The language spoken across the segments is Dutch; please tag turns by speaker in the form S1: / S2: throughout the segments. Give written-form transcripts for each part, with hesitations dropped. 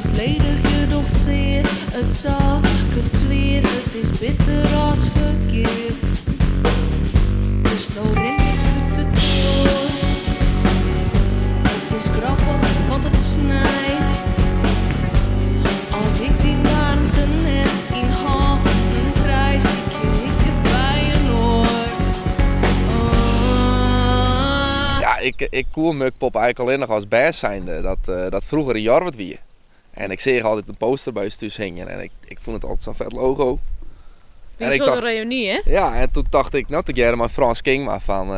S1: is ledig, je docht zeer. Het zal, het zweer, het is bitter als vergif. Dus nou rin ik het door. Het is grappig, want het snijdt. Als ik die warmte net in handen krijg, zie ik het bij je nooit.
S2: Ja, ik koer Mukpop eigenlijk alleen nog als band zijnde, dat vroeger in Jorwert wie. En ik zie altijd een poster bij thuis hingen en ik vond het altijd zo'n vet logo.
S3: Die is wel een reunie, hè?
S2: Ja, en toen dacht ik, nou, toen maar Frans King maar van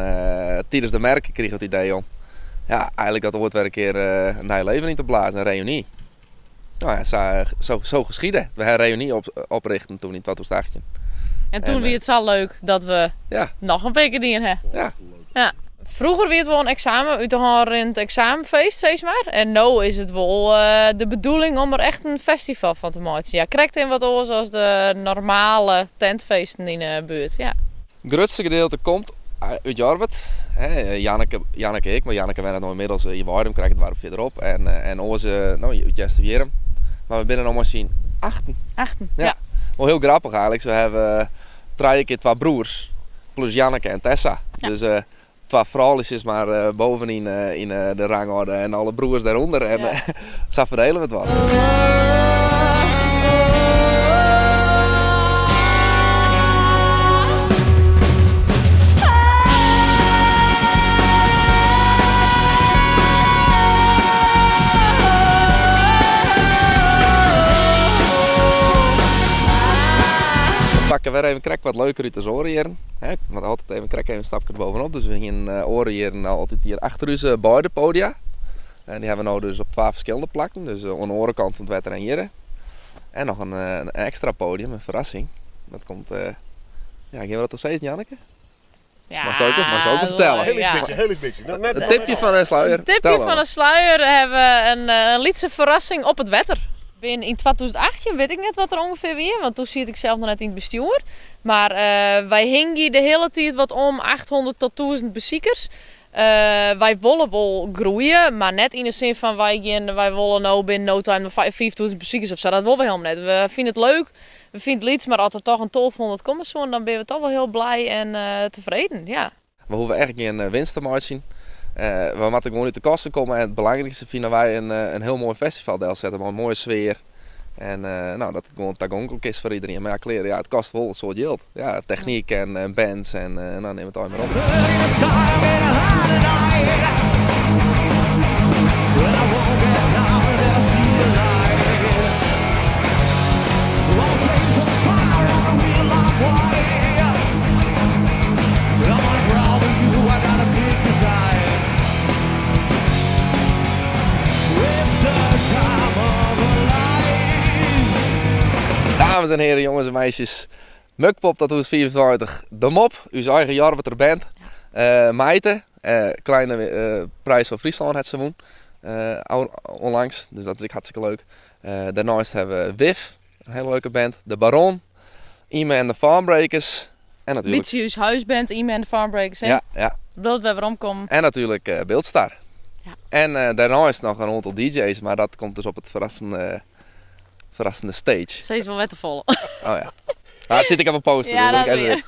S2: tijdens de merken kreeg ik het idee om. Ja, eigenlijk dat ooit weer een keer een nieuw leven in te blazen, een reunie. Nou ja, zo geschieden. We hebben een reunie oprichten toen in 2018.
S3: En toen was het zo leuk dat we nog een beetje dingen hebben. Ja. Vroeger werd het wel een examen uit te halen in het examenfeest, zeg maar. En nu is het wel de bedoeling om er echt een festival van te maken. Ja, krijgt in wat oors als de normale tentfeesten in de buurt. Ja.
S2: Het grootste gedeelte komt uit Jorwert. Janneke ik, maar Janneke werd nog inmiddels in Waardem, krijg het waar verderop. En onze, nou, uit Jesterwierum. Maar we binnen nog maar zien 8.
S3: Ja.
S2: Wel heel grappig eigenlijk. We hebben 3 keer 2 broers, plus Janneke en Tessa.
S3: Ja.
S2: Dus 2 vrouwen is maar bovenin in de rangorde en alle broers daaronder. En zo verdelen we het wel. We pakken weer even wat leuker uit de oren hier. Want altijd even een stapje bovenop. Dus we gingen oren hier altijd hier achter onze beide podia. En die hebben we nu dus op 12 verschillende plakken. Dus aan de orenkant van het wetter en hier. En nog een extra podium, een verrassing. Dat komt, gaan we dat nog steeds, Janneke?
S3: Ja,
S2: mag ze ook vertellen?
S4: Heel beetje.
S2: Een tipje van een sluier.
S3: Een tipje van een sluier hebben we een lietse verrassing op het wetter. In 2018 weet ik net wat er ongeveer weer, want toen zit ik zelf nog net in het bestuur. Maar wij hingen de hele tijd wat om 800 tot 1000 bezoekers. Wij willen wel groeien, maar net in de zin van wij willen nou binnen no time 5000 bezoekers of zo. Dat willen we helemaal net. We vinden het leuk, we vinden het lieds, maar als er toch een 1200 komt zo, dan ben we toch wel heel blij en tevreden. Ja.
S2: We hoeven eigenlijk geen winst te maken. We moeten gewoon uit de kosten komen en het belangrijkste vinden wij een heel mooi festival deel zetten, maar een mooie sfeer. En nou, dat het gewoon toegankelijk is voor iedereen. Maar ja, kleren, ja, het kost wel een soort geld. Ja, techniek en bands en nou, neem het allemaal maar op. Dames en heren, jongens en meisjes, Mukpop dat was 24, de Mop, uw eigen Jorweter band, Meite, kleine prijs van Friesland had ze won, onlangs, dus dat is hartstikke leuk. Daarnaast hebben we Wif, een hele leuke band, de Baron, Ime en de Farmbreakers en natuurlijk...
S3: Witzius Huisband, Ime en de Farmbreakers, hè?
S2: Ja.
S3: Dat we weer omkomen.
S2: En natuurlijk Beeldstar.
S3: Ja.
S2: En daarnaast nog een aantal DJ's, maar dat komt dus op het verrassende stage.
S3: Steeds wel wet te vallen.
S2: Oh ja. Het zit ik op een poster.
S3: Ja,
S2: dus
S3: dat
S2: ik
S3: weer.